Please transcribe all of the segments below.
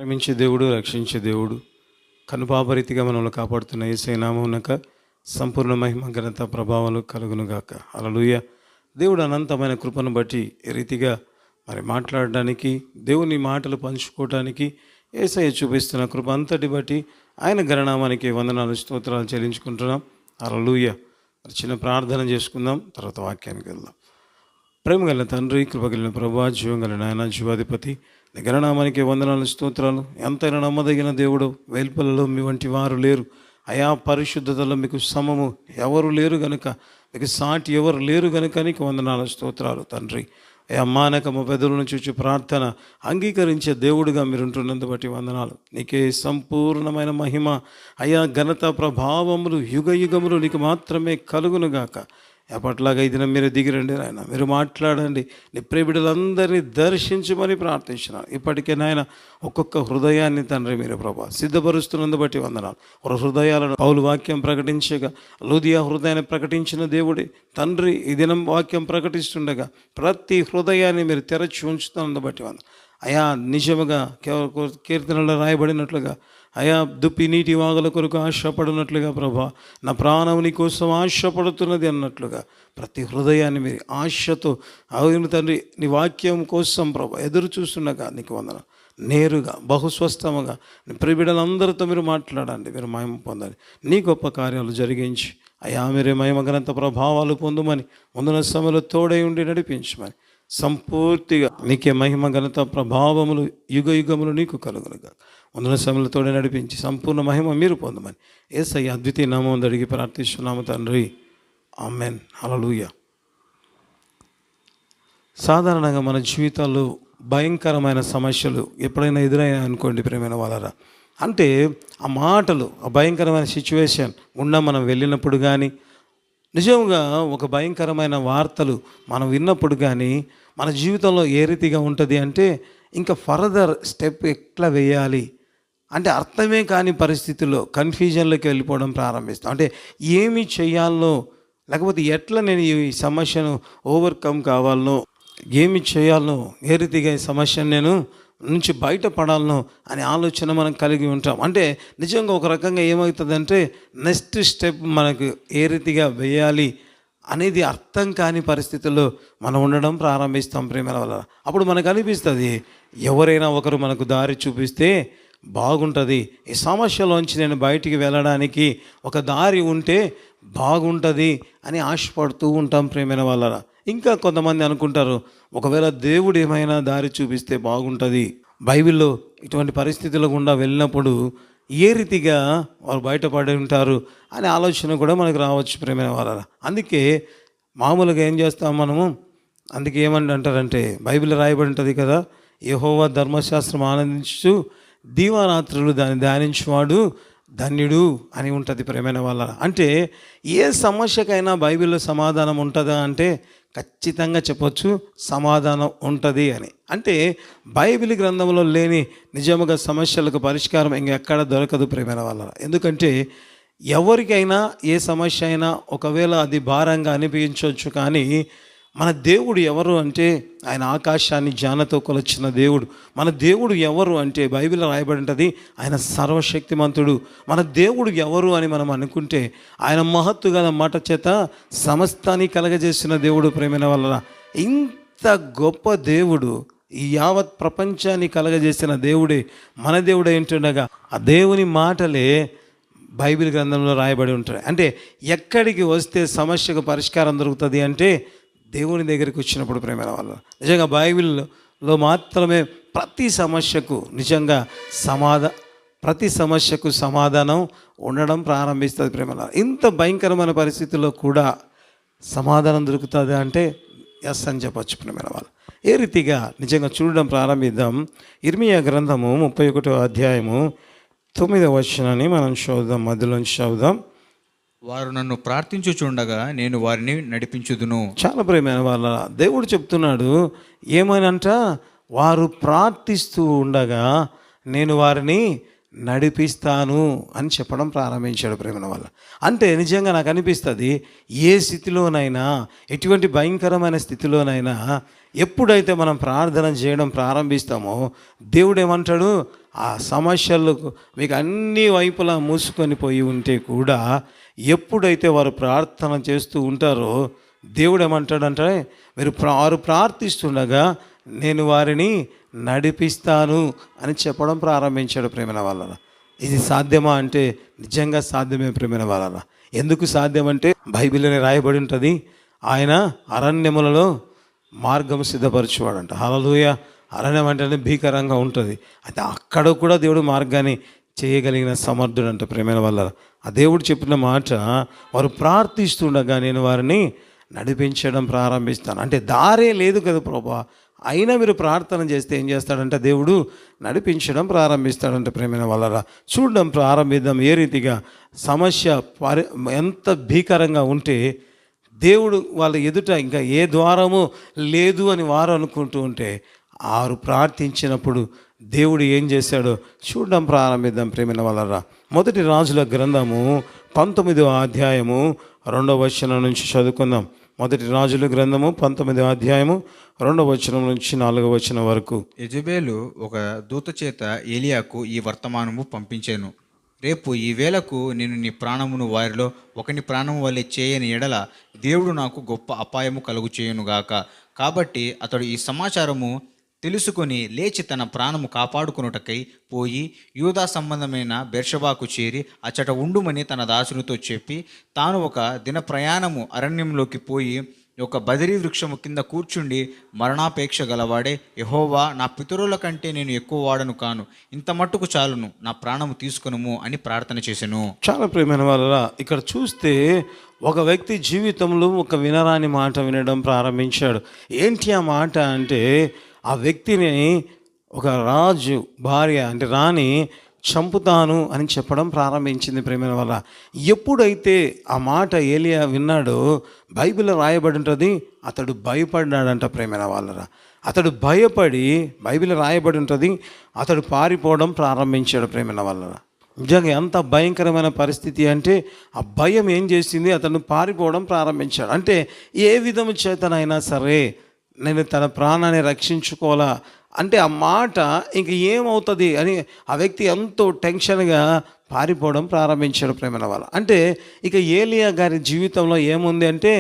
ప్రేమించే దేవుడు, రక్షించే దేవుడు, కనుపాపరీతిగా మనల్ని కాపాడుతున్న యేసయ్య నామమునకు సంపూర్ణ మహిమ ఘనత ప్రభావాలు కలుగునుగాక. హల్లెలూయా. దేవుడు అనంతమైన కృపను బట్టి ఈ రీతిగా మాట్లాడడానికి, దేవుని మాటలు పంచుకోవడానికి యేసయ్య చూపిస్తున్న కృప అంతటి బట్టి ఆయన గణనామానికి వందనాలు స్తోత్రాలు చెల్లించుకుంటున్నాం. హల్లెలూయా. చిన్న ప్రార్థన చేసుకుందాం, తర్వాత వాక్యానికి వెళ్దాం. ప్రేమ గల తండ్రి, కృపగలిగిన ప్రభువా, జీవం గల నాయన, జీవాధిపతి, నీ గణనామానికి వందనాలు స్తోత్రాలు. ఎంతైనా నమ్మదగిన దేవుడు, వేల్పలలో మీ వంటి వారు లేరు అయా. పరిశుద్ధతలో మీకు సమము ఎవరు లేరు గనుక, మీకు సాటి ఎవరు లేరు గనుక నీకు వందనాలు స్తోత్రాలు తండ్రి. అయా మానక మా పెదవులను చూచి ప్రార్థన అంగీకరించే దేవుడుగా మీరు ఉంటున్నందు బట్టి వందనాలు. నీకే సంపూర్ణమైన మహిమ అయా, ఘనత, ప్రభావములు యుగ యుగములు నీకు మాత్రమే కలుగునుగాక. ఎప్పట్లాగా ఈ దినం మీరు దిగిరండి నాయన, మీరు మాట్లాడండి. నీ ప్రియబిడ్డలందరినీ దర్శించమని ప్రార్థించినాను. ఇప్పటికే నాయన ఒక్కొక్క హృదయాన్ని తండ్రి మీరు ప్రభా సిద్ధపరుస్తున్నందు బట్టి వందనాలు. హృదయాలను పౌలు వాక్యం ప్రకటించగా లూదియా హృదయాన్ని ప్రకటించిన దేవుడే తండ్రి, ఈ దినం వాక్యం ప్రకటిస్తుండగా ప్రతి హృదయాన్ని మీరు తెరచి ఉంచుతున్నందు బట్టి వందనాలు. అయా నిజముగా కీర్తనలో రాయబడినట్లుగా అయా, దుప్పి నీటి వాగుల కొరకు ఆశపడినట్లుగా ప్రభా నా ప్రాణం నీ కోసం ఆశపడుతున్నది అన్నట్లుగా ప్రతి హృదయాన్ని మీరు ఆశతో అవును తండ్రి నీ వాక్యం కోసం ప్రభా ఎదురు చూస్తుండగా నీకు వందనాలు. నేరుగా బహుస్వస్థముగా నీ ప్రియబిడ్డలందరితో మీరు మాట్లాడండి, మీరు మహిమ పొందండి, నీ గొప్ప కార్యాలు జరిగించి అయా మీరే మహిమ ఘనత ప్రభావాలు పొందుమని ముందున సమయంలో తోడై ఉండి నడిపించమని సంపూర్తిగా నీకే మహిమ ఘనత ప్రభావములు యుగ యుగములు నీకు కలుగునుగా. ముందున సమయంలో నడిపించి సంపూర్ణ మహిమ మీరు పొందమని యేసయ్య అద్వితీయ నామం అడిగి ప్రార్థిస్తున్నాము తండ్రి, ఆమెన్. హల్లెలూయా. సాధారణంగా మన జీవితాల్లో భయంకరమైన సమస్యలు ఎప్పుడైనా ఎదురైనా అనుకోండి ప్రేమైన వాళ్ళరా, అంటే ఆ మాటలు, ఆ భయంకరమైన సిచ్యువేషన్ గుండా మనం వెళ్ళినప్పుడు కానీ, నిజంగా ఒక భయంకరమైన వార్తలు మనం విన్నప్పుడు కానీ మన జీవితంలో ఏ రీతిగా ఉంటుంది అంటే, ఇంకా ఫర్దర్ స్టెప్ ఎట్లా వేయాలి అంటే అర్థమే కాని పరిస్థితుల్లో కన్ఫ్యూజన్లోకి వెళ్ళిపోవడం ప్రారంభిస్తాం. అంటే ఏమి చేయాలనో, లేకపోతే ఎట్లా నేను ఈ సమస్యను ఓవర్కమ్ కావాలనో, ఏమి చేయాలనో, ఏ రీతిగా ఈ సమస్యను నేను నుంచి బయటపడాలనో అనే ఆలోచన మనం కలిగి ఉంటాం. అంటే నిజంగా ఒక రకంగా ఏమవుతుందంటే నెక్స్ట్ స్టెప్ మనకు ఏ రీతిగా వేయాలి అనేది అర్థం కాని పరిస్థితుల్లో మనం ఉండడం ప్రారంభిస్తాం ప్రేమల వల్ల. అప్పుడు మనకు అనిపిస్తుంది ఎవరైనా ఒకరు మనకు దారి చూపిస్తే బాగుంటుంది, ఈ సమస్యలోంచి నేను బయటికి వెళ్ళడానికి ఒక దారి ఉంటే బాగుంటుంది అని ఆశపడుతూ ఉంటాం ప్రేమైన వాళ్ళ. ఇంకా కొంతమంది అనుకుంటారు ఒకవేళ దేవుడు ఏమైనా దారి చూపిస్తే బాగుంటుంది, బైబిల్లో ఇటువంటి పరిస్థితుల గుండా వెళ్ళినప్పుడు ఏ రీతిగా వారు బయటపడి ఉంటారు అనే ఆలోచన కూడా మనకు రావచ్చు ప్రేమైన వాళ్ళ. అందుకే మామూలుగా ఏం చేస్తాం మనము, అందుకే ఏమని అంటారంటే బైబిల్ రాయబడి ఉంటుంది కదా, యెహోవా ధర్మశాస్త్రం ఆనందించు దీవారాత్రులు దాన్ని ధ్యానించువాడు ధన్యుడు అని ఉంటుంది ప్రేమైన వాళ్ళ. అంటే ఏ సమస్యకైనా బైబిల్లో సమాధానం ఉంటుందా అంటే ఖచ్చితంగా చెప్పొచ్చు, సమాధానం ఉంటుంది అని. అంటే బైబిల్ గ్రంథంలో లేని నిజముగా సమస్యలకు పరిష్కారం ఇంకెక్కడ దొరకదు ప్రేమైన వాళ్ళ. ఎందుకంటే ఎవరికైనా ఏ సమస్య అయినా ఒకవేళ అది భారంగా అనిపించవచ్చు, కానీ మన దేవుడు ఎవరు అంటే ఆయన ఆకాశాన్ని జ్ఞానతో కొలచిన దేవుడు. మన దేవుడు ఎవరు అంటే బైబిల్ రాయబడి ఉంటుంది ఆయన సర్వశక్తిమంతుడు. మన దేవుడు ఎవరు అని మనం అనుకుంటే ఆయన మహత్తు గల మాట చేత సమస్తాన్ని కలగజేసిన దేవుడు ప్రేమైన వల్ల. ఇంత గొప్ప దేవుడు, ఈ యావత్ ప్రపంచాన్ని కలగజేసిన దేవుడే మన దేవుడు ఏంటుండగా ఆ దేవుని మాటలే బైబిల్ గ్రంథంలో రాయబడి ఉంటాయి. అంటే ఎక్కడికి వస్తే సమస్యకు పరిష్కారం దొరుకుతుంది అంటే దేవుని దగ్గరికి వచ్చినప్పుడు ప్రేమైన వాళ్ళు. నిజంగా బైబిల్లో మాత్రమే ప్రతి సమస్యకు నిజంగా ప్రతి సమస్యకు సమాధానం ఉండడం ప్రారంభిస్తుంది ప్రేమల. ఇంత భయంకరమైన పరిస్థితుల్లో కూడా సమాధానం దొరుకుతుంది అంటే ఎస్ అని చెప్పచ్చు ప్రేమైన వాళ్ళు. ఏ రీతిగా నిజంగా చూడడం ప్రారంభిద్దాం. ఇర్మియా గ్రంథము 31వ అధ్యాయము 9వ వచనాన్ని మనం చదువుదాం, మధ్యలోంచి చదువుదాం. వారు నన్ను ప్రార్థించుచుండగా నేను వారిని నడిపించుదును. చాలా ప్రేమైన వాళ్ళ దేవుడు చెప్తున్నాడు ఏమనంట, వారు ప్రార్థిస్తూ ఉండగా నేను వారిని నడిపిస్తాను అని చెప్పడం ప్రారంభించాడు ప్రేమైన వాళ్ళ. అంటే నిజంగా నాకు అనిపిస్తుంది ఏ స్థితిలోనైనా, ఎటువంటి భయంకరమైన స్థితిలోనైనా ఎప్పుడైతే మనం ప్రార్థన చేయడం ప్రారంభిస్తామో దేవుడు ఏమంటాడు, ఆ సమస్యలకు మీకు అన్ని వైపులా మూసుకొని పోయి ఉంటే కూడా ఎప్పుడైతే వారు ప్రార్థన చేస్తూ ఉంటారో దేవుడు ఏమంటాడంటే వారు ప్రార్థిస్తుండగా నేను వారిని నడిపిస్తాను అని చెప్పడం ప్రారంభించాడు ప్రేమైన వాళ్ళ. ఇది సాధ్యమా అంటే నిజంగా సాధ్యమే ప్రేమైన వాళ్ళ. ఎందుకు సాధ్యమంటే బైబిల్లోనే రాయబడి ఉంటుంది, ఆయన అరణ్యములలో మార్గం సిద్ధపరచువాడంట. హల్లెలూయా. అరణ్యం అంటేనే భీకరంగా ఉంటుంది, అయితే అక్కడ కూడా దేవుడు మార్గాన్ని చేయగలిగిన సమర్థుడు అంట ప్రేమైన వల్ల. ఆ దేవుడు చెప్పిన మాట, వారు ప్రార్థిస్తుండగా నేను వారిని నడిపించడం ప్రారంభిస్తాను. అంటే దారే లేదు కదా ప్రభా, అయినా మీరు ప్రార్థన చేస్తే ఏం చేస్తాడంటే దేవుడు నడిపించడం ప్రారంభిస్తాడంటే ప్రేమైన వాళ్ళరా. చూడడం ప్రారంభిద్దాం ఏ రీతిగా సమస్య ఎంత భీకరంగా ఉంటే దేవుడు వాళ్ళ ఎదుట ఇంకా ఏ ద్వారము లేదు అని వారు అనుకుంటూ ఉంటే వారు ప్రార్థించినప్పుడు దేవుడు ఏం చేశాడో చూడడం ప్రారంభిద్దాం ప్రేమైన వాళ్ళరా. మొదటి రాజుల గ్రంథము 19వ అధ్యాయము 2వ వచనం నుంచి చదువుకుందాం. మొదటి రాజుల గ్రంథము 19వ అధ్యాయము 2వ వచనం నుంచి 4వ వచనం వరకు. యెజబెలు ఒక దూత చేత ఏలియాకు ఈ వర్తమానము పంపించాను. రేపు ఈ వేళకు నేను నీ ప్రాణమును వారిలో ఒకని ప్రాణము వల్లే చేయని ఎడల దేవుడు నాకు గొప్ప అపాయము కలుగు చేయునుగాక. కాబట్టి అతడు ఈ సమాచారము తెలుసుకొని లేచి తన ప్రాణము కాపాడుకొనుటకై పోయి యూదా సంబంధమైన బెర్షబాకు చేరి అచ్చట ఉండుమని తన దాసునితో చెప్పి తాను ఒక దిన ప్రయాణము అరణ్యంలోకి పోయి ఒక బదిరీ వృక్షము కింద కూర్చుండి మరణాపేక్ష గలవాడే, యెహోవా నా పితరుల కంటే నేను ఎక్కువ వాడను కాను, ఇంత మట్టుకు చాలును, నా ప్రాణము తీసుకొనుము అని ప్రార్థన చేశాను. చాలా ప్రియమైన వాళ్ళ, ఇక్కడ చూస్తే ఒక వ్యక్తి జీవితంలో ఒక వినరాని మాట వినడం ప్రారంభించాడు. ఏంటి ఆ మాట అంటే, ఆ వ్యక్తిని ఒక రాజు భార్య అంటే రాణి చంపుతాను అని చెప్పడం ప్రారంభించింది ప్రేమైన వల్ల. ఎప్పుడైతే ఆ మాట ఏలియా విన్నాడో బైబిల్లో రాయబడి ఉంటుంది, అతడు భయపడ్డాడంట ప్రేమైన వాళ్ళరా. అతడు భయపడి, బైబిల్లో రాయబడి ఉంటుంది, అతడు పారిపోవడం ప్రారంభించాడు ప్రేమైన వాళ్ళరా. నిజంగా ఎంత భయంకరమైన పరిస్థితి అంటే ఆ భయం ఏం చేసింది, అతను పారిపోవడం ప్రారంభించాడు. అంటే ఏ విధము చేతనైనా సరే నేను తన ప్రాణాన్ని రక్షించుకోవాలా అంటే ఆ మాట ఇంక ఏమవుతుంది అని ఆ వ్యక్తి ఎంతో టెన్షన్గా పారిపోవడం ప్రారంభించాడు ప్రేమైన వాళ్ళ. అంటే ఇక ఏలియా గారి జీవితంలో ఏముంది అంటే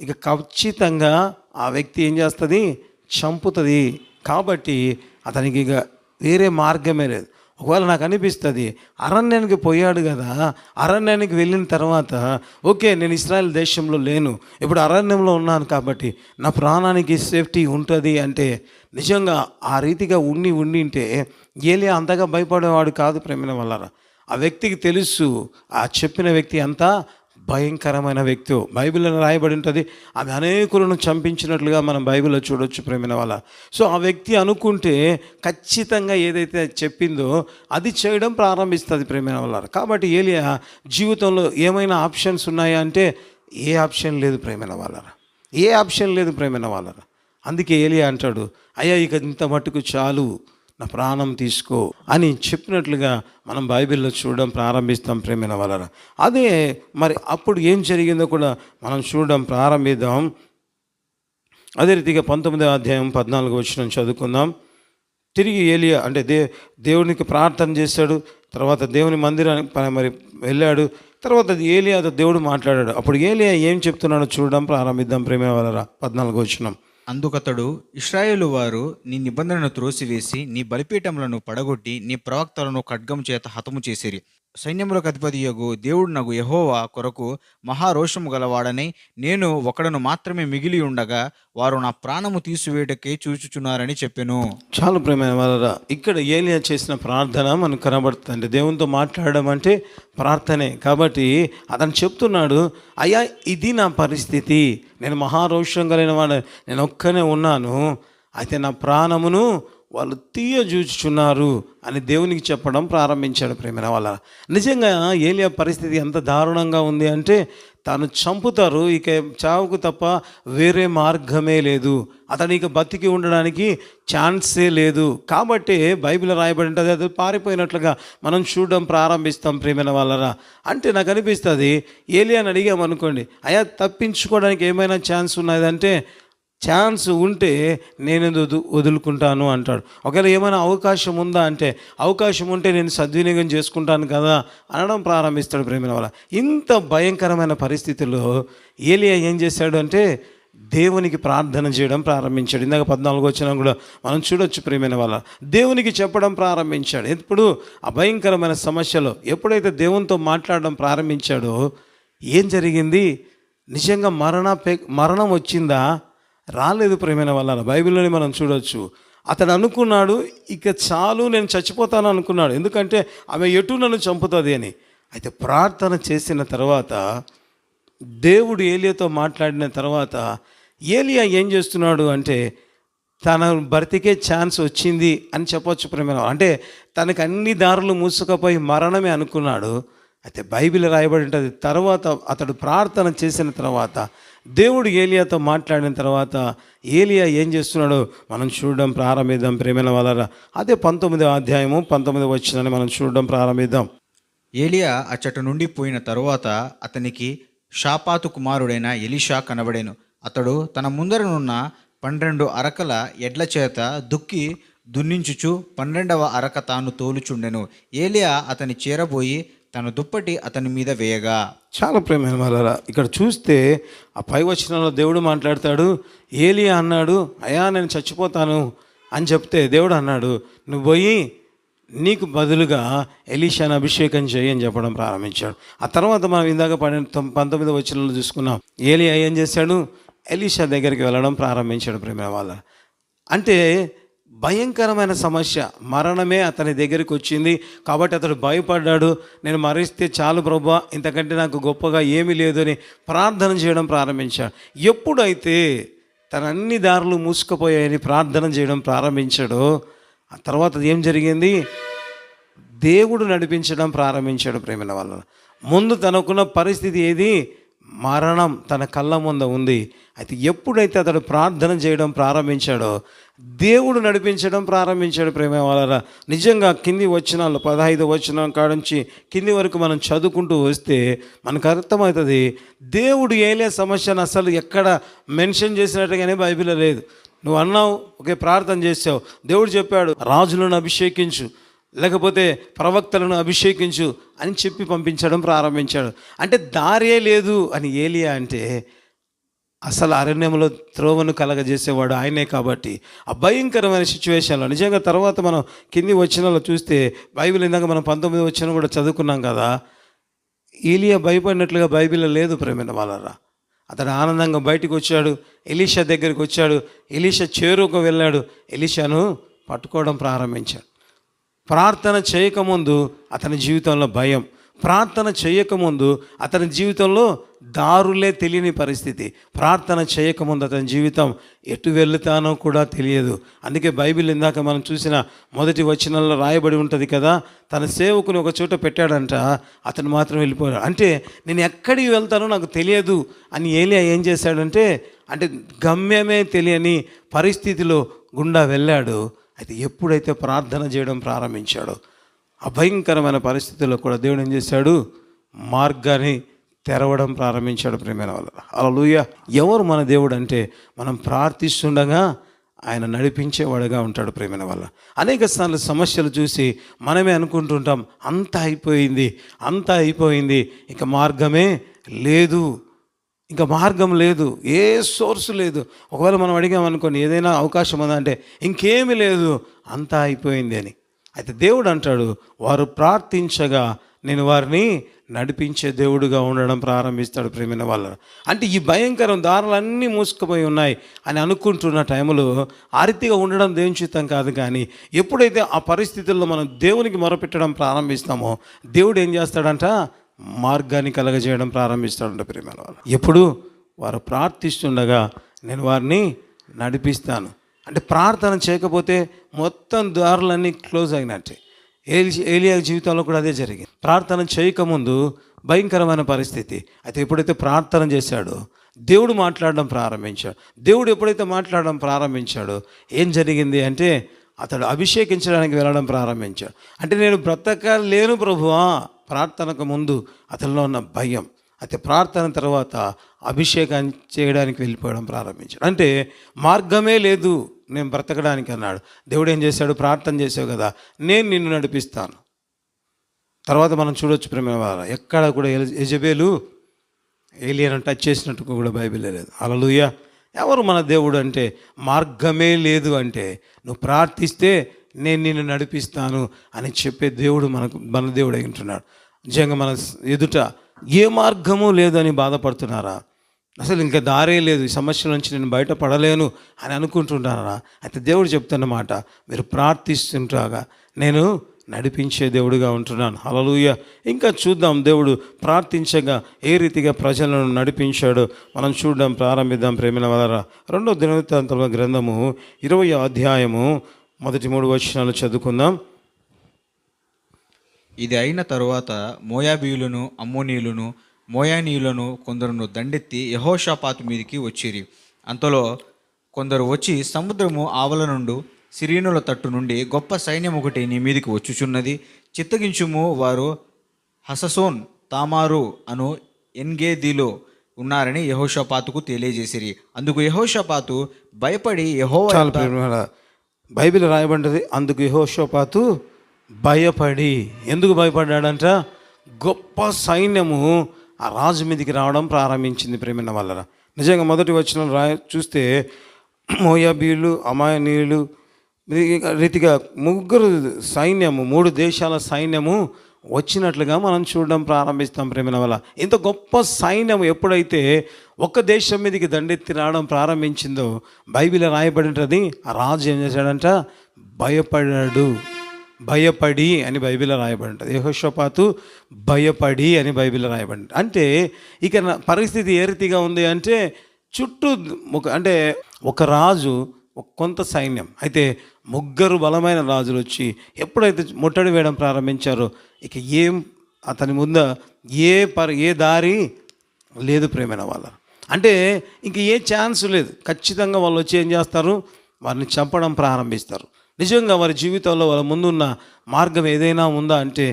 ఇక ఖచ్చితంగా ఆ వ్యక్తి ఏం చేస్తుంది, చంపుతుంది. కాబట్టి అతనికి ఇక వేరే మార్గమే లేదు. ఒకవేళ నాకు అనిపిస్తుంది, అరణ్యానికి పోయాడు కదా, అరణ్యానికి వెళ్ళిన తర్వాత ఓకే నేను ఇశ్రాయేల్ దేశంలో లేను, ఇప్పుడు అరణ్యంలో ఉన్నాను కాబట్టి నా ప్రాణానికి సేఫ్టీ ఉంటుంది అంటే నిజంగా ఆ రీతిగా ఉంటే ఏలియా అంతగా భయపడేవాడు కాదు ప్రేమైన వాళ్ళరా. ఆ వ్యక్తికి తెలుసు ఆ చెప్పిన వ్యక్తి అంతా భయంకరమైన వ్యక్తి. బైబిల్లో రాయబడి ఉంటుంది, ఆమె అనేకులను చంపించినట్లుగా మనం బైబిల్లో చూడొచ్చు ప్రేమైన వాళ్ళ. సో ఆ వ్యక్తి అనుకుంటే ఖచ్చితంగా ఏదైతే చెప్పిందో అది చేయడం ప్రారంభిస్తుంది ప్రేమైన వాళ్ళ. కాబట్టి ఏలియా జీవితంలో ఏమైనా ఆప్షన్స్ ఉన్నాయా అంటే ఏ ఆప్షన్ లేదు ప్రేమైన వాళ్ళరా, ఏ ఆప్షన్ లేదు ప్రేమైన వాళ్ళరా. అందుకే ఏలియా అంటాడు, అయ్యా ఇక ఇంత మట్టుకు చాలు, నా ప్రాణం తీసుకో అని చెప్పినట్లుగా మనం బైబిల్లో చూడడం ప్రారంభిస్తాం ప్రేమైన వాళ్ళరా. అదే మరి అప్పుడు ఏం జరిగిందో కూడా మనం చూడడం ప్రారంభిద్దాం. అదే రీతిగా 19వ అధ్యాయం 14వ వచనం చదువుకుందాం. తిరిగి ఏలియా అంటే దేవునికి ప్రార్థన చేశాడు, తర్వాత దేవుని మందిరానికి మరి వెళ్ళాడు. తర్వాత ఏలియాతో దేవుడు మాట్లాడాడు. అప్పుడు ఏలియా ఏం చెప్తున్నాడో చూడడం ప్రారంభిద్దాం ప్రేమైన వాళ్ళరా. 14వ వచనం. అందుకతడు, ఇశ్రాయేలు వారు నీ నిబంధనను త్రోసివేసి నీ బలిపీఠములను పడగొట్టి నీ ప్రవక్తలను ఖడ్గం చేత హతము చేసిరి. సైన్యములకు అధిపతియగు దేవుడు నగు యెహోవా కొరకు మహారోషము గలవాడని నేను ఒకడను మాత్రమే మిగిలి ఉండగా వారు నా ప్రాణము తీసివేయటకే చూచుచున్నారని చెప్పెను. చాలా ప్రేమైన వాళ్ళరా, ఇక్కడ ఏలియా చేసిన ప్రార్థన మనకు కనబడుతుంది. దేవునితో మాట్లాడడం అంటే ప్రార్థనే. కాబట్టి అతను చెప్తున్నాడు, అయ్యా ఇది నా పరిస్థితి, నేను మహారోషం కలిగిన వాడు, నేను ఒక్కనే ఉన్నాను, అయితే నా ప్రాణమును వాళ్ళు తీయజూచుచున్నారు అని దేవునికి చెప్పడం ప్రారంభించాడు ప్రేమైన వాళ్ళ. నిజంగా ఏలియా పరిస్థితి ఎంత దారుణంగా ఉంది అంటే తాను చంపుతారు, ఇక చావుకు తప్ప వేరే మార్గమే లేదు, అతను ఇక బతికి ఉండడానికి ఛాన్సే లేదు. కాబట్టి బైబిల్ రాయబడి ఉంటుంది, అది పారిపోయినట్లుగా మనం చూడడం ప్రారంభిస్తాం ప్రేమైన వాళ్ళరా. అంటే నాకు అనిపిస్తుంది, ఏలియాని అడిగామనుకోండి, అయ్యా తప్పించుకోవడానికి ఏమైనా ఛాన్స్ ఉన్నదంటే ఛాన్స్ ఉంటే నేను వదులుకుంటాను అంటాడు. ఒకవేళ ఏమైనా అవకాశం ఉందా అంటే, అవకాశం ఉంటే నేను సద్వినియోగం చేసుకుంటాను కదా అనడం ప్రారంభిస్తాడు ప్రేమైన వాళ్ళ. ఇంత భయంకరమైన పరిస్థితుల్లో ఏలియా ఏం చేశాడు అంటే దేవునికి ప్రార్థన చేయడం ప్రారంభించాడు. ఇందాక 14 వచ్చినా కూడా మనం చూడొచ్చు ప్రేమైన వాళ్ళ. దేవునికి చెప్పడం ప్రారంభించాడు. ఎప్పుడు అభయంకరమైన సమస్యలో ఎప్పుడైతే దేవునితో మాట్లాడడం ప్రారంభించాడో ఏం జరిగింది? నిజంగా మరణం వచ్చిందా? రాలేదు ప్రేమైన వాళ్ళ. బైబిల్లోని మనం చూడొచ్చు. అతడు అనుకున్నాడు ఇక చాలు నేను చచ్చిపోతాను అనుకున్నాడు. ఎందుకంటే ఆమె ఎటు నన్ను చంపుతుంది అని. అయితే ప్రార్థన చేసిన తర్వాత దేవుడు ఏలియాతో మాట్లాడిన తర్వాత ఏలియా ఏం చేస్తున్నాడు అంటే తన బ్రతికే ఛాన్స్ వచ్చింది అని చెప్పొచ్చు ప్రేమ. అంటే తనకు అన్ని దారులు మూసుకపోయి మరణమే అనుకున్నాడు. అయితే బైబిల్ రాయబడి ఉంటుంది, తర్వాత అతడు ప్రార్థన చేసిన తర్వాత దేవుడు ఏలియాతో మాట్లాడిన తర్వాత ఏలియా ఏం చేస్తున్నాడో మనం చూడడం ప్రారంభిద్దాం ప్రేమైన వాళ్ళ. అదే 19వ అధ్యాయము 19వ వచనాన్ని మనం చూడడం ప్రారంభిద్దాం. ఏలియా అచ్చట నుండి పోయిన తరువాత అతనికి షాపాతు కుమారుడైన ఎలీషా కనబడెను. అతడు తన ముందరనున్న 12 అరకల ఎడ్ల చేత దున్నించుచు 12వ అరక తాను తోలుచుండెను. ఏలియా అతని చేరబోయి తన దుప్పటి అతని మీద వేయగా. చాలా ప్రేమైన వాళ్ళ ఇక్కడ చూస్తే ఆ పై వచనంలో దేవుడు మాట్లాడతాడు. ఏలియా అన్నాడు, అయ్యా నేను చచ్చిపోతాను అని చెప్తే దేవుడు అన్నాడు, నువ్వు పోయి నీకు బదులుగా ఎలీషాను అభిషేకం చేయి అని చెప్పడం ప్రారంభించాడు. ఆ తర్వాత మనం ఇందాక 19వ వచనంలో చూసుకున్నాం. ఏలియా ఏం చేశాడు? ఎలీషా దగ్గరికి వెళ్ళడం ప్రారంభించాడు ప్రేమ వాళ్ళ. అంటే భయంకరమైన సమస్య, మరణమే అతని దగ్గరికి వచ్చింది కాబట్టి అతడు భయపడ్డాడు. నేను మరిస్తే చాలు ప్రభువా, ఇంతకంటే నాకు గొప్పగా ఏమీ లేదు అని ప్రార్థన చేయడం ప్రారంభించాడు. ఎప్పుడైతే తన అన్ని దారులు మూసుకుపోయాయని ప్రార్థన చేయడం ప్రారంభించాడో ఆ తర్వాత ఏం జరిగింది? దేవుడు నడిపించడం ప్రారంభించాడు ప్రేమైన వాళ్ళ. ముందు తనకున్న పరిస్థితి ఏది? మరణం తన కళ్ళ ముందు ఉంది. అయితే ఎప్పుడైతే అతడు ప్రార్థన చేయడం ప్రారంభించాడో దేవుడు నడిపించడం ప్రారంభించాడు ప్రేమ వాళ్ళ. నిజంగా కింది వచనాలు 15వ వచనం కాడించి కింది వరకు మనం చదువుకుంటూ వస్తే మనకు అర్థమవుతుంది దేవుడు ఏలే సమస్యను అసలు ఎక్కడ మెన్షన్ చేసినట్టుగానే బైబిల్లో లేదు. నువ్వు అన్నావు, ఒకే ప్రార్థన చేసావు, దేవుడు చెప్పాడు రాజులను అభిషేకించు లేకపోతే ప్రవక్తలను అభిషేకించు అని చెప్పి పంపించడం ప్రారంభించాడు. అంటే దారే లేదు అని ఏలియా అంటే అసలు అరణ్యంలో త్రోవను కలగజేసేవాడు ఆయనే. కాబట్టి ఆ భయంకరమైన సిచ్యువేషన్లో నిజంగా తర్వాత మనం కింది వచనాల్లో చూస్తే బైబిల్ ఇందాక మనం 19వ వచనం కూడా చదువుకున్నాం కదా, ఏలియా భయపడినట్లుగా బైబిల్లో లేదు ప్రేమైన వాళ్ళరా. అతడు ఆనందంగా బయటకు వచ్చాడు, ఎలీషా దగ్గరికి వచ్చాడు, ఎలీషా చేరుకు వెళ్ళాడు, ఎలీషాను పట్టుకోవడం ప్రారంభించాడు. ప్రార్థన చేయకముందు అతని జీవితంలో భయం, ప్రార్థన చేయకముందు అతని జీవితంలో దారులే తెలియని పరిస్థితి, ప్రార్థన చేయకముందు అతని జీవితం ఎటు వెళుతానో కూడా తెలియదు. అందుకే బైబిల్ ఇందాక మనం చూసిన మొదటి వచనంలో రాయబడి ఉంటుంది కదా, తన సేవకుని ఒక చోట పెట్టాడంట, అతను మాత్రం వెళ్ళిపోయాడు. అంటే నేను ఎక్కడికి వెళ్తానో నాకు తెలియదు అని ఏలియా ఏం చేశాడంటే అంటే గమ్యమే తెలియని పరిస్థితిలో గుండా వెళ్ళాడు. అయితే ఎప్పుడైతే ప్రార్థన చేయడం ప్రారంభించాడో అభయంకరమైన పరిస్థితుల్లో కూడా దేవుడు ఏం చేశాడు? మార్గాన్ని తెరవడం ప్రారంభించాడు ప్రేమైన వాళ్ళ. హల్లెలూయా. ఎవరు మన దేవుడు అంటే మనం ప్రార్థిస్తుండగా ఆయన నడిపించేవాడుగా ఉంటాడు ప్రేమైన వాళ్ళ. అనేక సార్లు సమస్యలు చూసి మనమే అనుకుంటుంటాం అంతా అయిపోయింది, ఇక మార్గమే లేదు, ఇంకా మార్గం లేదు, ఏ సోర్సు లేదు. ఒకవేళ మనం అడిగామనుకోండి ఏదైనా అవకాశం ఉందా అంటే ఇంకేమీ లేదు, అంతా అయిపోయింది అని. అయితే దేవుడు అంటాడు వారు ప్రార్థించగా నేను వారిని నడిపించే దేవుడుగా ఉండడం ప్రారంభిస్తాడు ప్రేమైన వాళ్ళ. అంటే ఈ భయంకరం దారులన్నీ మూసుకుపోయి ఉన్నాయి అని అనుకుంటున్న టైంలో ఆరితిగా ఉండడం దేవుని చిత్తం కాదు. కానీ ఎప్పుడైతే ఆ పరిస్థితుల్లో మనం దేవునికి మొరపెట్టడం ప్రారంభిస్తామో దేవుడు ఏం చేస్తాడంట? మార్గాన్ని కలగజేయడం ప్రారంభిస్తాడంట ప్రేమైన వాళ్ళు. ఎప్పుడు వారు ప్రార్థిస్తుండగా నేను వారిని నడిపిస్తాను. అంటే ప్రార్థన చేయకపోతే మొత్తం దారులన్నీ క్లోజ్ అయినట్టే. ఏలియా జీవితంలో కూడా అదే జరిగింది. ప్రార్థన చేయకముందు భయంకరమైన పరిస్థితి. అయితే ఎప్పుడైతే ప్రార్థన చేశాడో దేవుడు మాట్లాడడం ప్రారంభించాడు. దేవుడు ఎప్పుడైతే మాట్లాడడం ప్రారంభించాడో ఏం జరిగింది అంటే అతడు అభిషేకించడానికి వెళ్ళడం ప్రారంభించాడు. అంటే నేను బ్రతకలేను ప్రభువా, ప్రార్థనకు ముందు అతనిలో ఉన్న భయం, అయితే ప్రార్థన తర్వాత అభిషేకం చేయడానికి వెళ్ళిపోవడం ప్రారంభించాడు. అంటే మార్గమే లేదు నేను బ్రతకడానికి అన్నాడు. దేవుడు ఏం చేశాడు? ప్రార్థన చేసావు కదా, నేను నిన్ను నడిపిస్తాను. తర్వాత మనం చూడొచ్చు ప్రేమ వాళ్ళ, ఎక్కడ కూడా యెజబేలు ఏలియాను టచ్ చేసినట్టు కూడా బైబిల్లో లేదు. హల్లెలూయా. ఎవరు మన దేవుడు అంటే, మార్గమే లేదు అంటే నువ్వు ప్రార్థిస్తే నేను నిన్ను నడిపిస్తాను అని చెప్పే దేవుడు మన దేవుడు అయి ఉంటున్నాడు. నిజంగా మన ఎదుట ఏ మార్గము లేదని బాధపడుతున్నారా? అసలు ఇంకా దారే లేదు, ఈ సమస్య నుంచి నేను బయటపడలేను అని అనుకుంటున్నారా? అయితే దేవుడు చెప్తున్నమాట, మీరు ప్రార్థిస్తుంటాగా నేను నడిపించే దేవుడిగా ఉంటున్నాను. హల్లెలూయా. ఇంకా చూద్దాం దేవుడు ప్రార్థించగా ఏ రీతిగా ప్రజలను నడిపించాడో మనం చూడడం ప్రారంభిద్దాం ప్రేమిన వాళ్ళ. 2వ దినవృత్తాంతముల గ్రంథము 20వ అధ్యాయము మొదటి 3 వచనాలు చదువుకుందాం. ఇది అయిన తరువాత మోయాబీయులను, అమ్మోనీయులను, మోయానీయులను కొందరును దండెత్తి యెహోషాపాతు మీదికి వచ్చిరి. అంతలో కొందరు వచ్చి, సముద్రము ఆవల నుండి సిరియనుల తట్టు నుండి గొప్ప సైన్యం ఒకటి నీ మీదికి వచ్చుచున్నది, చిత్తగించుము, వారు హససోన్ తామారు అను ఎన్గేదిలో ఉన్నారని యెహోషాపాతుకు తెలియజేసిరి. అందుకు యెహోషాపాతు భయపడి చాలా ప్రేమ బైబిల్ రాయబడ్డది. అందుకు యెహోషాపాతు భయపడి, ఎందుకు భయపడ్డాడంట? గొప్ప సైన్యము ఆ రాజు మీదకి రావడం ప్రారంభించింది ప్రేమిన వాళ్ళ. నిజంగా మొదటి వచనం చూస్తే మోయాబీయులు, అమాయనీయులు రీతిగా ముగ్గురు సైన్యము, 3 దేశాల సైన్యము వచ్చినట్లుగా మనం చూడడం ప్రారంభిస్తాం ప్రేమిన వల్ల. ఇంత గొప్ప సైన్యం ఎప్పుడైతే ఒక దేశం మీదకి దండెత్తి రావడం ప్రారంభించిందో బైబిల్ రాయబడి ఉంటుంది, ఆ రాజు ఏం చేశాడంట? భయపడాడు. భయపడి అని బైబిల్ రాయబడి ఉంటుంది. యెహోషాపాతు భయపడి అని బైబిల్ రాయబడి ఉంటుంది. అంటే ఇక పరిస్థితి ఏ రీతిగా ఉంది అంటే, చుట్టూ అంటే ఒక రాజు, కొంత సైన్యం, అయితే 3 బలమైన రాజులు వచ్చి ఎప్పుడైతే ముట్టడి వేయడం ప్రారంభించారో ఇక అతని ముందు ఏ దారి లేదు ప్రేమైన వాళ్ళ. అంటే ఇంక ఏ ఛాన్స్ లేదు. ఖచ్చితంగా వాళ్ళు వచ్చి ఏం చేస్తారు? వారిని చంపడం ప్రారంభిస్తారు. నిజంగా వారి జీవితంలో వాళ్ళ ముందున్న మార్గం ఏదైనా ఉందా అంటే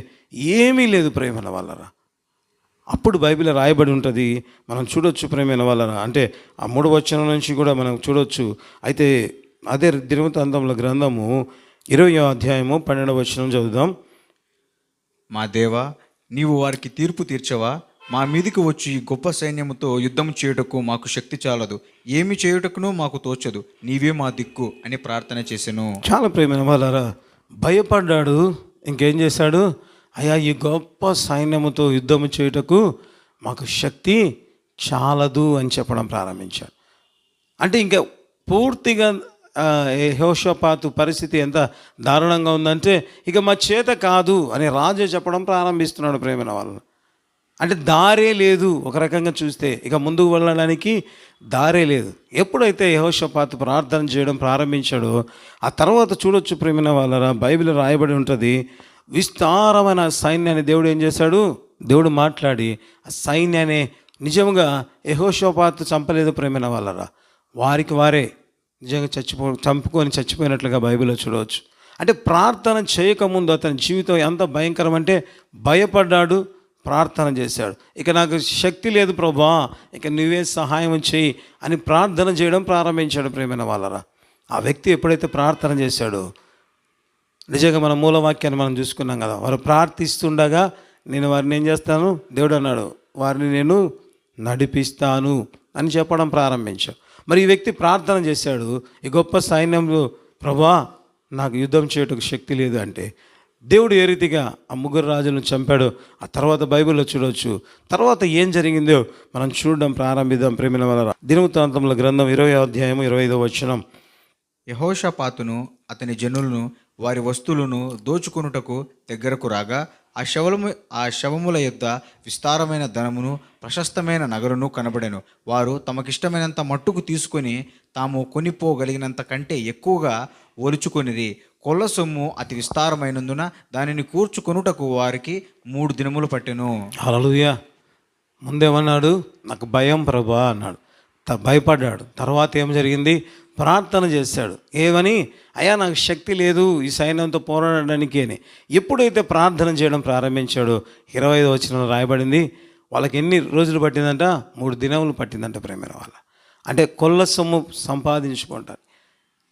ఏమీ లేదు ప్రేమైన వాళ్ళరా. అప్పుడు బైబిల్ రాయబడి ఉంటుంది, మనం చూడొచ్చు ప్రేమైన వాళ్ళరా. అంటే ఆ 3వ వచనం నుంచి కూడా మనం చూడొచ్చు. అయితే అదే దినవృత్తాంతముల గ్రంథము 20వ అధ్యాయము 12వ వచనం చదువుదాం. మా దేవా, నీవు వారికి తీర్పు తీర్చవా? మా మీదికి వచ్చి ఈ గొప్ప సైన్యముతో యుద్ధం చేయుటకు మాకు శక్తి చాలదు, ఏమి చేయుటకును మాకు తోచదు, నీవే మా దిక్కు అని ప్రార్థన చేసెను. చాలా ప్రేమైన వాళ్ళరా, భయపడ్డాడు. ఇంకేం చేశాడు? అయ్యా, ఈ గొప్ప సైన్యముతో యుద్ధము చేయుటకు మాకు శక్తి చాలదు అని చెప్పడం ప్రారంభించాడు. అంటే ఇంకా పూర్తిగా యెహోషాపాతు పరిస్థితి ఎంత దారుణంగా ఉందంటే, ఇక మా చేత కాదు అని రాజు చెప్పడం ప్రారంభిస్తున్నాడు ప్రేమైన వాళ్ళు. అంటే దారే లేదు, ఒక రకంగా చూస్తే ఇక ముందుకు వెళ్ళడానికి దారే లేదు. ఎప్పుడైతే యెహోషాపాతు ప్రార్థన చేయడం ప్రారంభించాడో ఆ తర్వాత చూడొచ్చు ప్రేమైన వాళ్ళరా, బైబిల్ రాయబడి ఉంటుంది, విస్తారమైన సైన్యాన్ని దేవుడు ఏం చేశాడు? దేవుడు మాట్లాడి ఆ సైన్యాన్ని నిజంగా యెహోషాపాతు చంపలేదు ప్రేమైన వాళ్ళరా, వారికి వారే నిజంగా చంపుకొని చచ్చిపోయినట్లుగా బైబిల్లో చూడవచ్చు. అంటే ప్రార్థన చేయకముందు అతని జీవితం ఎంత భయంకరం అంటే, భయపడ్డాడు, ప్రార్థన చేశాడు. ఇక నాకు శక్తి లేదు ప్రభా, ఇక నువ్వే సహాయం చేయి అని ప్రార్థన చేయడం ప్రారంభించాడు ప్రేమైన వాళ్ళరా. ఆ వ్యక్తి ఎప్పుడైతే ప్రార్థన చేశాడో, నిజంగా మన మూలవాక్యాన్ని మనం చూసుకున్నాం కదా, వారు ప్రార్థిస్తుండగా నేను వారిని ఏం చేస్తాను? దేవుడు అన్నాడు, వారిని నేను నడిపిస్తాను అని చెప్పడం ప్రారంభించాడు. మరి ఈ వ్యక్తి ప్రార్థన చేశాడు, ఈ గొప్ప సైన్యంలో ప్రభా నాకు యుద్ధం చేయటకు శక్తి లేదు అంటే, దేవుడు ఏ రీతిగా ఆ 3 రాజులను చంపాడో ఆ తర్వాత బైబిల్లో చూడవచ్చు. తర్వాత ఏం జరిగిందో మనం చూడడం ప్రారంభిద్దాం ప్రేమిల వల్ల. దినవృత్తాంతముల గ్రంథం 20వ అధ్యాయం 25వ వచనం. యెహోషాపాతును అతని జనులను వారి వస్తువులను దోచుకొనుటకు దగ్గరకు రాగా ఆ శవముల యొద్ద విస్తారమైన ధనమును ప్రశస్తమైన నగరును కనబడెను. వారు తమకిష్టమైనంత మట్టుకు తీసుకొని తాము కొనిపోగలిగినంత కంటే ఎక్కువగా ఒలుచుకొనిది. కొల్ల సొమ్ము అతి విస్తారమైనందున దానిని కూర్చుకొనుటకు వారికి 3 దినములు పట్టెను. హల్లెలూయా. ముందేమన్నాడు? నాకు భయం ప్రభా అన్నాడు, భయపడ్డాడు. తర్వాత ఏం జరిగింది? ప్రార్థన చేశాడు. ఏమని? అయ్యా నాకు శక్తి లేదు ఈ సైన్యంతో పోరాడడానికి అని. ఎప్పుడైతే ప్రార్థన చేయడం ప్రారంభించాడో 25వ వచనంలో రాయబడింది, వాళ్ళకి ఎన్ని రోజులు పట్టిందంట? 3 దినములు పట్టిందంట ప్రేమైన వాళ్ళ. అంటే కొల్ల సొమ్ము సంపాదించుకుంటారు.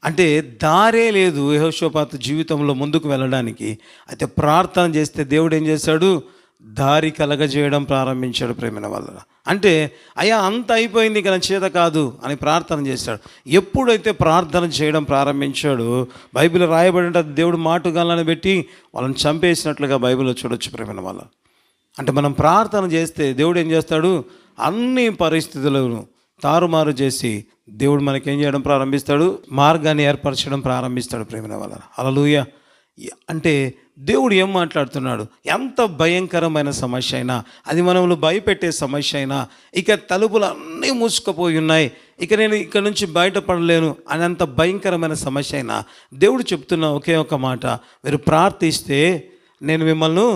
అంటే దారే లేదు యెహోషాపాతు జీవితంలో ముందుకు వెళ్ళడానికి. అయితే ప్రార్థన చేస్తే దేవుడు ఏం చేశాడు? దారి కలగజేయడం ప్రారంభించాడు ప్రేమైన వాళ్ళ. అంటే అయ్యా అంత అయిపోయింది ఇక నా చేత కాదు అని ప్రార్థన చేశాడు. ఎప్పుడైతే ప్రార్థన చేయడం ప్రారంభించాడు, బైబిల్ రాయబడి ఉంటుంది, దేవుడు మాటుగాళ్ళని పెట్టి వాళ్ళని చంపేసినట్లుగా బైబిల్లో చూడొచ్చు ప్రేమైన వాళ్ళ. అంటే మనం ప్రార్థన చేస్తే దేవుడు ఏం చేస్తాడు? అన్ని పరిస్థితులను తారుమారు చేసి దేవుడు మనకేం చేయడం ప్రారంభిస్తాడు? మార్గాన్ని ఏర్పరచడం ప్రారంభిస్తాడు ప్రేమైన వాళ్ళ. హల్లెలూయా. అంటే దేవుడు ఏం మాట్లాడుతున్నాడు? ఎంత భయంకరమైన సమస్య అయినా, అది మనల్ని భయపెట్టే సమస్య అయినా, ఇక తలుపులు అన్నీ మూసుకుపోయి ఉన్నాయి, ఇక నేను ఇక్కడ నుంచి బయటపడలేను అని అంత భయంకరమైన సమస్య అయినా దేవుడు చెప్తున్న ఒకే ఒక మాట, మీరు ప్రార్థిస్తే నేను మిమ్మల్ని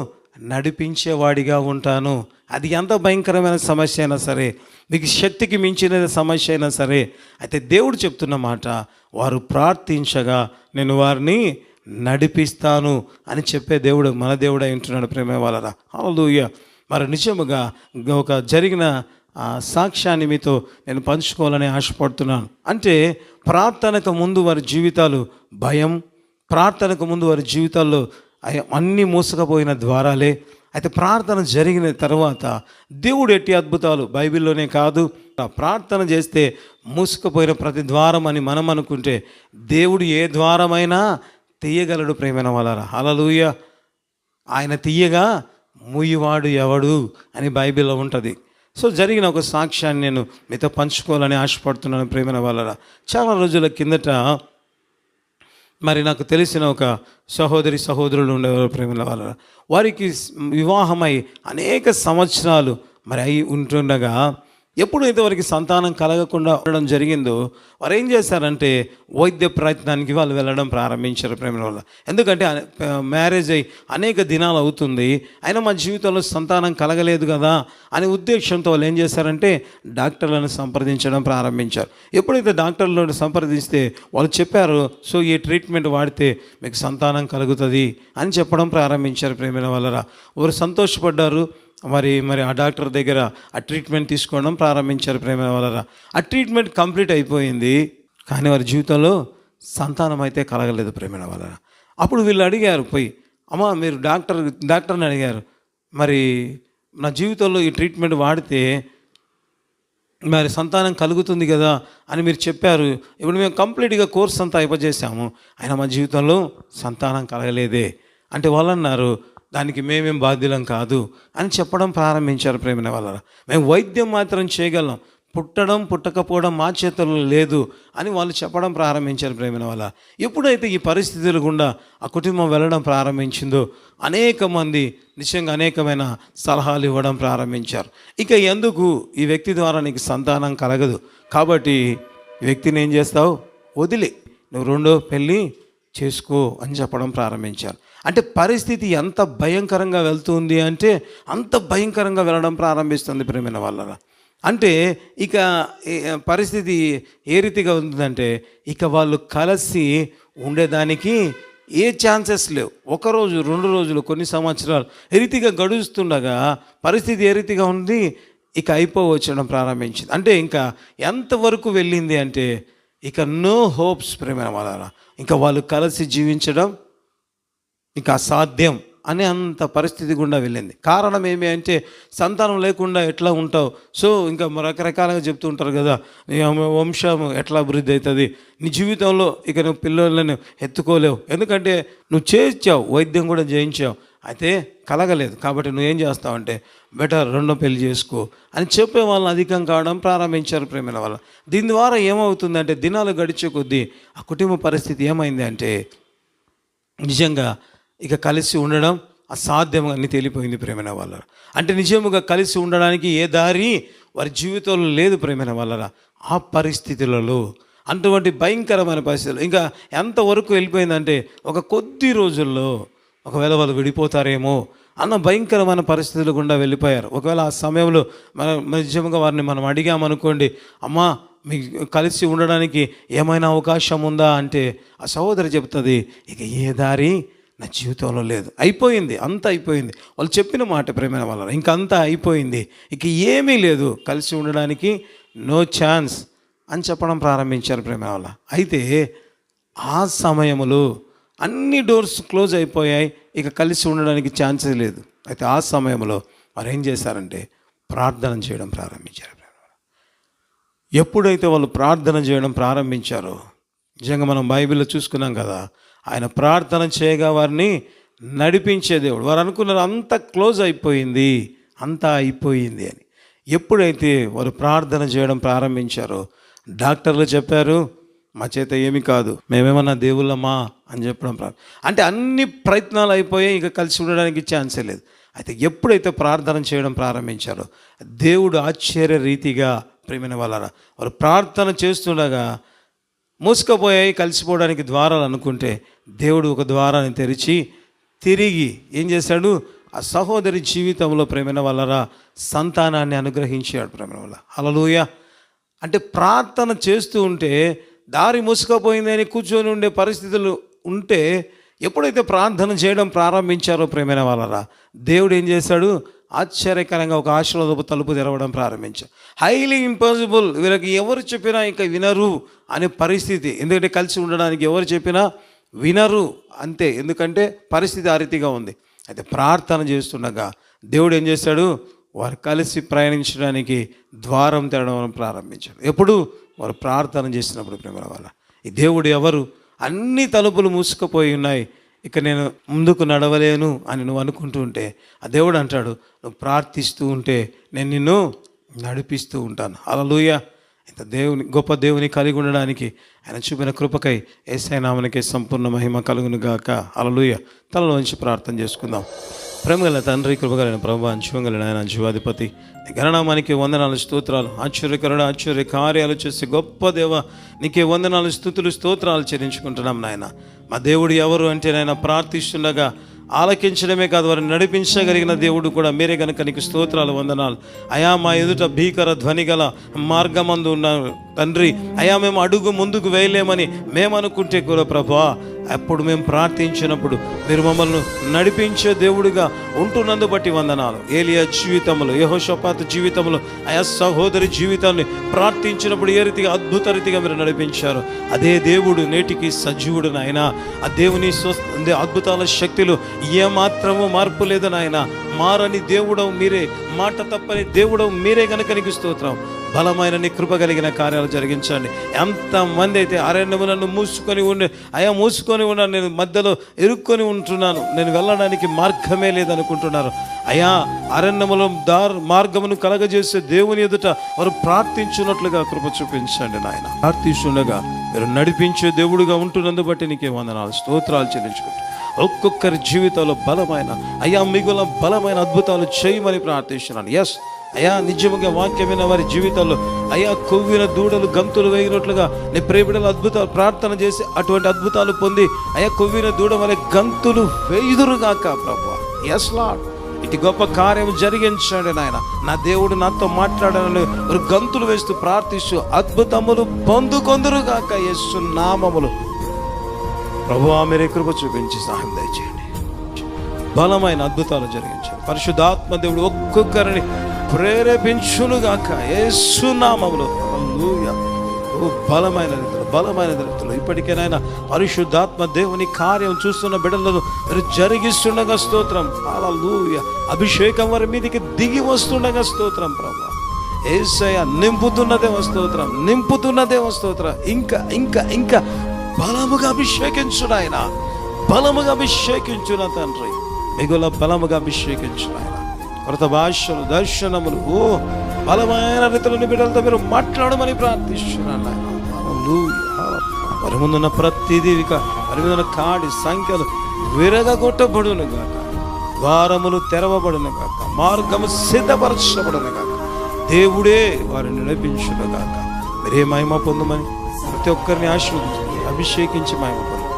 నడిపించేవాడిగా ఉంటాను. అది ఎంత భయంకరమైన సమస్య అయినా సరే, మీకు శక్తికి మించిన సమస్య అయినా సరే, అయితే దేవుడు చెప్తున్న మాట, వారు ప్రార్థించగా నేను వారిని నడిపిస్తాను అని చెప్పే దేవుడు మన దేవుడు అయి ఉంటున్నాడు ప్రేమ వాళ్ళరా. హల్లెలూయా. మరి నిజముగా ఒక జరిగిన సాక్ష్యాన్ని మీతో నేను పంచుకోవాలని ఆశపడుతున్నాను. అంటే ప్రార్థనకు ముందు వారి జీవితాలు భయం, ప్రార్థనకు ముందు వారి జీవితాల్లో అన్నీ మూసుకుపోయిన ద్వారాలే. అయితే ప్రార్థన జరిగిన తర్వాత దేవుడు ఎట్టి అద్భుతాలు బైబిల్లోనే కాదు, ప్రార్థన చేస్తే మూసుకుపోయిన ప్రతి ద్వారం అని మనం అనుకుంటే దేవుడు ఏ ద్వారమైనా తీయగలడు ప్రేమైన వాళ్ళరా. హల్లెలూయా. ఆయన తీయగా మూయివాడు ఎవడు అని బైబిల్లో ఉంటుంది. సో జరిగిన ఒక సాక్ష్యాన్ని నేను మీతో పంచుకోవాలని ఆశపడుతున్నాను ప్రేమైన వాళ్ళరా. చాలా రోజుల కిందట మరి నాకు తెలిసిన ఒక సహోదరులు ఉండేవారు ప్రేమైన వాళ్ళ. వారికి వివాహమై అనేక సంవత్సరాలు మరి అయి ఉంటుండగా ఎప్పుడైతే వారికి సంతానం కలగకుండా ఉండడం జరిగిందో, వారు ఏం చేశారంటే వైద్య ప్రయత్నానికి వాళ్ళు వెళ్ళడం ప్రారంభించారు ప్రేమ వల్ల. ఎందుకంటే మ్యారేజ్ అయ్యి అనేక దినాలు అవుతుంది, అయినా మా జీవితంలో సంతానం కలగలేదు కదా అనే ఉద్దేశంతో వాళ్ళు ఏం చేశారంటే డాక్టర్లను సంప్రదించడం ప్రారంభించారు. ఎప్పుడైతే డాక్టర్లను సంప్రదిస్తే వాళ్ళు చెప్పారు, సో ఈ ట్రీట్మెంట్ వాడితే మీకు సంతానం కలుగుతుంది అని చెప్పడం ప్రారంభించారు ప్రేమ వల్లరా. వారు సంతోషపడ్డారు. మరి ఆ డాక్టర్ దగ్గర ఆ ట్రీట్మెంట్ తీసుకోవడం ప్రారంభించారు ప్రేమ వాళ్ళరా. ఆ ట్రీట్మెంట్ కంప్లీట్ అయిపోయింది, కానీ వారి జీవితంలో సంతానం అయితే కలగలేదు ప్రేమ వాళ్ళరా. అప్పుడు వీళ్ళు అడిగారు, పోయి అమ్మ మీరు డాక్టర్ని అడిగారు, మరి నా జీవితంలో ఈ ట్రీట్మెంట్ వాడితే మరి సంతానం కలుగుతుంది కదా అని మీరు చెప్పారు. ఇప్పుడు మేము కంప్లీట్గా కోర్స్ అంతా అయిపోజేసాము, అయినా మా జీవితంలో సంతానం కలగలేదే అంటే వాళ్ళు అన్నారు, దానికి మేమేం బాధ్యులం కాదు అని చెప్పడం ప్రారంభించారు ప్రేమ వాళ్ళ. మేము వైద్యం మాత్రం చేయగలం, పుట్టడం పుట్టకపోవడం మా చేతుల్లో లేదు అని వాళ్ళు చెప్పడం ప్రారంభించారు ప్రేమ వాళ్ళ. ఎప్పుడైతే ఈ పరిస్థితులు గుండా ఆ కుటుంబం వెళ్ళడం ప్రారంభించిందో అనేక మంది నిజంగా అనేకమైన సలహాలు ఇవ్వడం ప్రారంభించారు. ఇక ఎందుకు ఈ వ్యక్తి ద్వారా నీకు సంతానం కలగదు కాబట్టి ఈ వ్యక్తిని ఏం చేస్తావు, వదిలి నువ్వు రెండో పెళ్ళి చేసుకో అని చెప్పడం ప్రారంభించారు. అంటే పరిస్థితి ఎంత భయంకరంగా వెళ్తుంది అంటే అంత భయంకరంగా వెళ్ళడం ప్రారంభిస్తుంది ప్రేమైన వాళ్ళ. అంటే ఇక పరిస్థితి ఏ రీతిగా ఉంటుందంటే ఇక వాళ్ళు కలిసి ఉండేదానికి ఏ ఛాన్సెస్ లేవు. 1 రోజు 2 రోజులు కొన్ని సంవత్సరాలు ఏ రీతిగా గడుస్తుండగా పరిస్థితి ఏ రీతిగా ఉంది, ఇక అయిపోవచ్చడం ప్రారంభించింది. అంటే ఇంకా ఎంతవరకు వెళ్ళింది అంటే ఇక నో హోప్స్ ప్రేమైన వాళ్ళ. ఇంకా వాళ్ళు కలిసి జీవించడం ఇక అసాధ్యం అనే అంత పరిస్థితి గుండా వెళ్ళింది. కారణం ఏమి అంటే సంతానం లేకుండా ఎట్లా ఉంటావు, సో ఇంకా రకరకాలుగా చెప్తూ ఉంటారు కదా, నీ వంశం ఎట్లా అభివృద్ధి అవుతుంది, నీ జీవితంలో ఇక నువ్వు పిల్లలను ఎత్తుకోలేవు, ఎందుకంటే నువ్వు చేయించావు, వైద్యం కూడా చేయించావు, అయితే కలగలేదు, కాబట్టి నువ్వేం చేస్తావంటే బెటర్ రెండో పెళ్లి చేసుకో అని చెప్పే వాళ్ళని అధికం కావడం ప్రారంభించారు ప్రేమైన వాళ్ళ. దీని ద్వారా ఏమవుతుందంటే దినాలు గడిచే కొద్దీ ఆ కుటుంబ పరిస్థితి ఏమైంది అంటే నిజంగా ఇక కలిసి ఉండడం అసాధ్యంగా అన్ని తేలిపోయింది ప్రేమైన వాళ్ళ. అంటే నిజముగా కలిసి ఉండడానికి ఏ దారి వారి జీవితంలో లేదు ప్రేమైన వాళ్ళరా. ఆ పరిస్థితులలో అటువంటి భయంకరమైన పరిస్థితులు ఇంకా ఎంతవరకు వెళ్ళిపోయిందంటే ఒక కొద్ది రోజుల్లో ఒకవేళ వాళ్ళు విడిపోతారేమో అన్న భయంకరమైన పరిస్థితులు గుండా వెళ్ళిపోయారు. ఒకవేళ ఆ సమయంలో నిజంగా వారిని మనం అడిగామనుకోండి, అమ్మా మీకు కలిసి ఉండడానికి ఏమైనా అవకాశం ఉందా అంటే ఆ సహోదరి చెప్తుంది, ఇక ఏ దారి నా జీవితంలో లేదు, అయిపోయింది, అంతా అయిపోయింది. వాళ్ళు చెప్పిన మాట ప్రేమైన వాళ్ళ ఇంకా అంతా అయిపోయింది, ఇక ఏమీ లేదు, కలిసి ఉండడానికి నో ఛాన్స్ అని చెప్పడం ప్రారంభించారు ప్రేమైన వాళ్ళ. అయితే ఆ సమయంలో అన్ని డోర్స్ క్లోజ్ అయిపోయాయి, ఇక కలిసి ఉండడానికి ఛాన్సే లేదు. అయితే ఆ సమయంలో వారు ఏం చేశారంటే ప్రార్థన చేయడం ప్రారంభించారు. ఎప్పుడైతే వాళ్ళు ప్రార్థన చేయడం ప్రారంభించారో, నిజంగా మనం బైబిల్లో చూసుకున్నాం కదా, ఆయన ప్రార్థన చేయగా వారిని నడిపించే దేవుడు. వారు అనుకున్నారు అంతా క్లోజ్ అయిపోయింది, అంతా అయిపోయింది అని. ఎప్పుడైతే వారు ప్రార్థన చేయడం ప్రారంభించారో డాక్టర్లు చెప్పారు మా చేత ఏమి కాదు, మేమేమన్నా దేవుళ్ళమా అని చెప్పడం అంటే అన్ని ప్రయత్నాలు అయిపోయాయి, ఇక కలిసి ఉండడానికి ఛాన్సే లేదు. అయితే ఎప్పుడైతే ప్రార్థన చేయడం ప్రారంభించారో దేవుడు ఆశ్చర్య రీతిగా ప్రేమైన వాళ్ళరా వారు ప్రార్థన చేస్తుండగా మూసుకుపోయాయి కలిసిపోవడానికి ద్వారాలు అనుకుంటే దేవుడు ఒక ద్వారాన్ని తెరిచి తిరిగి ఏం చేశాడు, ఆ సహోదరి జీవితంలో ప్రేమైన వాళ్ళరా సంతానాన్ని అనుగ్రహించాడు ప్రేమైన వాళ్ళ. హల్లెలూయా. అంటే ప్రార్థన చేస్తూ ఉంటే దారి మూసుకుపోయిందని కూర్చొని ఉండే పరిస్థితులు ఉంటే ఎప్పుడైతే ప్రార్థన చేయడం ప్రారంభించారో ప్రేమైన వాళ్ళరా దేవుడు ఏం చేశాడు, ఆశ్చర్యకరంగా ఒక ఆశీర్వాదపు తలుపు తెరవడం ప్రారంభించారు. హైలీ ఇంపాసిబుల్, వీళ్ళకి ఎవరు చెప్పినా ఇంకా వినరు అనే పరిస్థితి. ఎందుకంటే కలిసి ఉండడానికి ఎవరు చెప్పినా వినరు అంతే, ఎందుకంటే పరిస్థితి ఆ రీతిగా ఉంది. అయితే ప్రార్థన చేస్తుండగా దేవుడు ఏం చేశాడు, వారు కలిసి ప్రయాణించడానికి ద్వారం తెరవడం ప్రారంభించాడు. ఎప్పుడు వారు ప్రార్థన చేసినప్పుడు ప్రేమ వల్ల. ఈ దేవుడు ఎవరు, అన్ని తలుపులు మూసుకుపోయి ఉన్నాయి, ఇక నేను ముందుకు నడవలేను అని నువ్వు అనుకుంటూ ఉంటే ఆ దేవుడు అంటాడు, నువ్వు ప్రార్థిస్తూ ఉంటే నేను నిన్ను నడిపిస్తూ ఉంటాను. హల్లెలూయా. ఇంత గొప్ప దేవుని కలిగి ఉండడానికి ఆయన చూపిన కృపకై యేసయ్య నామమునకే సంపూర్ణ మహిమ కలుగును గాక. హల్లెలూయా. తలలోంచి ప్రార్థన చేసుకుందాం. ప్రేమగల తండ్రి, కృపగలిగిన ప్రభువా, జీవంగలిగిన ఆయన జీవాధిపతి, గణనామానికి వందనాలు స్తోత్రాలు. ఆశ్చర్యకరుడ ఆశ్చర్య కార్యాలు చేసే గొప్ప దేవ, నీకే వందనాలు స్తుతులు స్తోత్రాలు చెల్లించుకుంటున్నాం నాయన. మా దేవుడు ఎవరు అంటే నాయన ప్రార్థిస్తుండగా ఆలకించడమే కాదు వారిని నడిపించగలిగిన దేవుడు కూడా మీరే కనుక నీకు స్తోత్రాలు వందనాలు. అయా మా ఎదుట భీకర ధ్వని గల మార్గమందు ఉన్నారు తండ్రి. అయా మేము అడుగు ముందుకు వేయలేమని మేము అనుకుంటే కూడా ప్రభా, అప్పుడు మేము ప్రార్థించినప్పుడు మీరు మమ్మల్ని నడిపించే దేవుడిగా ఉంటున్నందు బట్టి వందనాలు. ఏలియా జీవితంలో, యెహోషాపాతు జీవితంలో, ఆయా సహోదరి జీవితాన్ని ప్రార్థించినప్పుడు ఏ రీతిగా అద్భుత రీతిగా మీరు నడిపించారు, అదే దేవుడు నేటికి సజీవుడు నాయన. ఆ దేవుని అద్భుతాల శక్తిలో ఏమాత్రము మార్పు లేదు నాయన. మారని దేవుడవు మీరే, మాట తప్పని దేవుడవు మీరే కనుక నీకు స్తోత్రం. బలమైన నీ కృప కలిగిన కార్యాలు జరిగించండి. ఎంతమంది అయితే అరణ్యములను మూసుకొని ఉన్నాను, నేను మధ్యలో ఇరుక్కొని ఉంటున్నాను, నేను వెళ్ళడానికి మార్గమే లేదనుకుంటున్నారు. అయా అరణ్యములో మార్గమును కలగజేసే దేవుని ఎదుట వారు ప్రార్థించున్నట్లుగా కృప చూపించండి నాయన. ప్రార్థిస్తుండగా మీరు నడిపించే దేవుడుగా ఉంటున్నందు బట్టి నీకే వందనాలు స్తోత్రాలు చెల్లించుకుంటూ ఒక్కొక్కరి జీవితంలో బలమైన అయ్యా మిగుల బలమైన అద్భుతాలు చేయమని ప్రార్థిస్తున్నాను. ఎస్ అయ్యా, నిజంగా వాక్యమైన వారి జీవితాల్లో అయ్యా కొవ్విన దూడలు గంతులు వేగినట్లుగా నీ ప్రేమిడలు అద్భుతాలు ప్రార్థన చేసి అటువంటి అద్భుతాలు పొంది అయ్యా కొవ్విన దూడ వలె గంతులు వేయుదురుగాక ప్రభా. ఎస్ లార్డ్, ఇటు గొప్ప కార్యం జరిగించండి నాయన. నా దేవుడు నాతో మాట్లాడాలని వారు గంతులు వేస్తూ ప్రార్థిస్తూ అద్భుతములు పొందుకొందురుగాక యేసు నామములు. ప్రభువా మీరే కృప చూపించి సహాయం దయచేయండి. బలమైన అద్భుతాలు జరిగించండి. పరిశుద్ధాత్మ దేవుడు ఒక్కొక్కరిని ప్రేరేపించునుగాక యేసు నామములో. హల్లెలూయా. బలమైన రీతిలో ఇప్పటికేనైనా పరిశుద్ధాత్మ దేవుని కార్యం చూస్తున్న బిడ్డలను జరిగిస్తుండగా స్తోత్రం. హల్లెలూయా. అభిషేకం వారి మీదికి దిగి వస్తుండగా స్తోత్రం ప్రభా. యేసయ్య నింపుతున్నదేమో స్తోత్రం. ఇంకా ఇంకా ఇంకా బలముగా అభిషేకించు నాయన, బలముగా అభిషేకించు నా తండ్రి, మిగుల బలముగా అభిషేకించు నాయన. కొత్త భాషలు, దర్శనములు, బలమైన రీతిలోని బిడ్డలతో మీరు మాట్లాడమని ప్రార్థిస్తున్నాను నాయన. వారి ముందున్న ప్రతిదీ వారి ముందున్న కాడి సంఖ్యలు విరగొట్టబడును గాక, ద్వారములు తెరవబడును గాక, మార్గము సిద్ధపరచబడును గాక, దేవుడే వారిని నడిపించును గాక. మీరే మహిమ పొందమని ప్రతి ఒక్కరిని ఆశీర్వదించు, అభిషేకించి మహిమ పొందు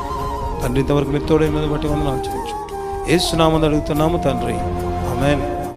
తండ్రి. ఇంతవరకు మీరు తోడైనది బట్టి వందనాలు చెల్లించుకుంటూ యేసు నామమున అడుగుతున్నాము తండ్రి, ఆమేన్.